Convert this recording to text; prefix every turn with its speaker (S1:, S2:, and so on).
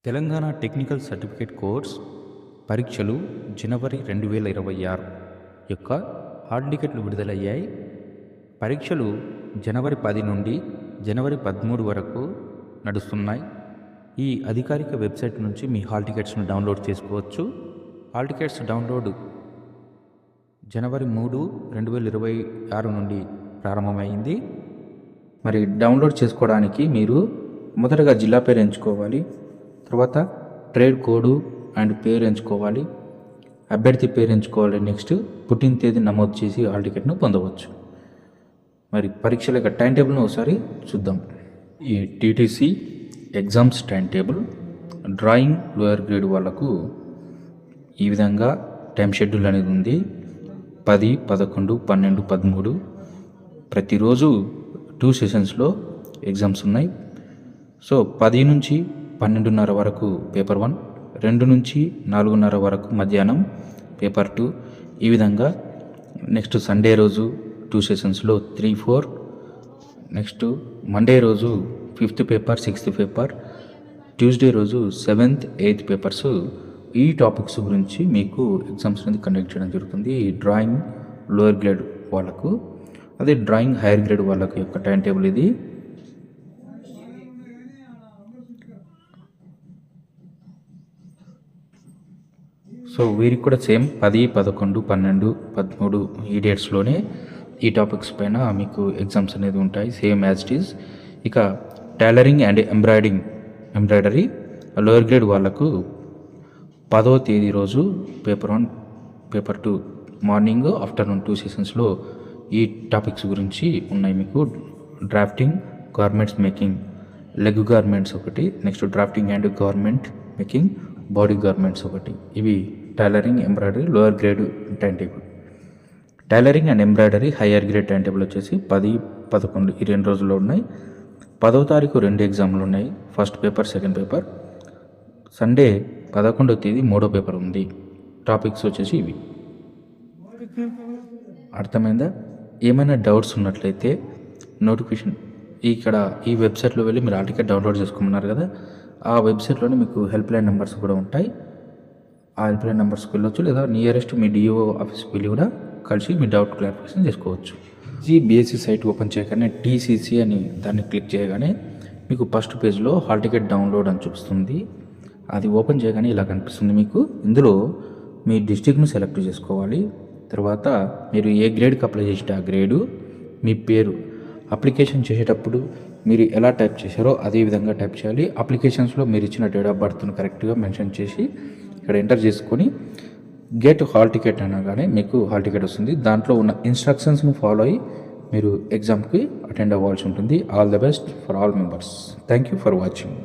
S1: Telangana technical certificate course పరీక్షలు జనవరి 2026 యొక్క hall టికెట్లు విడుదలయ్యాయి. పరీక్షలు జనవరి 10 నుండి జనవరి 13 వరకు నడుస్తున్నాయి. ఈ అధికారిక వెబ్సైట్ నుంచి మీ హాల్ టికెట్స్ను డౌన్లోడ్ చేసుకోవచ్చు. హాల్ టికెట్స్ డౌన్లోడ్ జనవరి 3, 2026 నుండి ప్రారంభమైంది. మరి డౌన్లోడ్ చేసుకోవడానికి మీరు మొదటగా జిల్లా పేరు ఎంచుకోవాలి. తర్వాత ట్రేడ్ కోడ్ అండ్ పేరు ఎంచుకోవాలి. అభ్యర్థి పేరు ఎంచుకోవాలి. నెక్స్ట్ పుట్టిన తేదీ నమోదు చేసి హాల్ టికెట్ను పొందవచ్చు. మరి పరీక్షల యొక్క టైం టేబుల్ను ఒకసారి చూద్దాం. ఈ TTC exams time table drawing lower grade వాళ్ళకు ఈ విధంగా టైం షెడ్యూల్ అనేది ఉంది. 10, 11, 12, 13 ప్రతిరోజు 2 సెషన్స్లో ఎగ్జామ్స్ ఉన్నాయి. సో 10 నుంచి 12:30 వరకు పేపర్ 1, 2 నుంచి 4:30 వరకు మధ్యాహ్నం పేపర్ 2. ఈ విధంగా నెక్స్ట్ సండే రోజు 2 సెషన్స్లో 3, 4. నెక్స్ట్ మండే రోజు 5th paper, 6th paper. Tuesday రోజు 7th, 8th పేపర్స్. ఈ టాపిక్స్ గురించి మీకు ఎగ్జామ్స్ అనేది కండక్ట్ చేయడం జరుగుతుంది. డ్రాయింగ్ లోయర్ గ్రేడ్ వాళ్ళకు, అదే డ్రాయింగ్ హైయర్ గ్రేడ్ వాళ్ళకు యొక్క టైం టేబుల్ ఇది. సో వీరికి కూడా సేమ్ 10, 11, 12, 13 ఈ డేట్స్లోనే ఈ టాపిక్స్ పైన మీకు ఎగ్జామ్స్ అనేది ఉంటాయి, సేమ్ యాజ్ ఇట్ ఈస్. ఇక tailoring and embroidery lower grade వాళ్ళకు 10వ తేదీ రోజు పేపర్ 1, పేపర్ 2 మార్నింగ్, ఆఫ్టర్నూన్ 2 సెషన్స్లో ఈ టాపిక్స్ గురించి ఉన్నాయి మీకు. Drafting, garments making, leg garments ఒకటి. Next drafting and garment making, body garments ఒకటి. ఇవి tailoring, embroidery lower grade time table. Tailoring and embroidery higher grade time table వచ్చేసి 10, 11 ఈ 2 రోజుల్లో ఉన్నాయి. 10వ తారీఖు 2 ఎగ్జామ్లు ఉన్నాయి, first paper, second paper. Sunday 11వ తేదీ 3వ పేపర్ ఉంది. టాపిక్స్ వచ్చేసి ఇవి. అర్థమైందా? ఏమైనా డౌట్స్ ఉన్నట్లయితే నోటిఫికేషన్ ఇక్కడ ఈ వెబ్సైట్లో వెళ్ళి మీరు హాల్ టికెట్ డౌన్లోడ్ చేసుకోమన్నారు కదా, ఆ వెబ్సైట్లోనే మీకు హెల్ప్ లైన్ నెంబర్స్ కూడా ఉంటాయి. ఆ హెల్ప్ లైన్ నెంబర్స్కి వెళ్ళొచ్చు, లేదా నియరెస్ట్ మీ డిఓ ఆఫీస్కి వెళ్ళి కూడా కలిసి మీ డౌట్ క్లారిఫికేషన్ చేసుకోవచ్చు. బీఎస్సీ సైట్ ఓపెన్ చేయగానే టీసీసీ అని దాన్ని క్లిక్ చేయగానే మీకు ఫస్ట్ పేజ్లో హాల్ టికెట్ డౌన్లోడ్ అని చూపిస్తుంది. అది ఓపెన్ చేయగానే ఇలా కనిపిస్తుంది మీకు. ఇందులో మీ డిస్ట్రిక్ట్ను సెలెక్ట్ చేసుకోవాలి. తర్వాత మీరు ఏ గ్రేడ్కి అప్లై చేస్తే ఆ గ్రేడు, మీ పేరు. అప్లికేషన్ చేసేటప్పుడు మీరు ఎలా టైప్ చేశారో అదే విధంగా టైప్ చేయాలి. అప్లికేషన్స్లో మీరు ఇచ్చిన డేట్ ఆఫ్ బర్త్ను కరెక్ట్గా మెన్షన్ చేసి ఇక్కడ ఎంటర్ చేసుకొని గెట్ హాల్ టికెట్ అనగానే మీకు హాల్ టికెట్ వస్తుంది. దాంట్లో ఉన్న ఇన్స్ట్రక్షన్స్ను ఫాలో అయ్యి మీరు ఎగ్జామ్కి అటెండ్ అవ్వాల్సి ఉంటుంది. All the best for all members. Thank you for watching.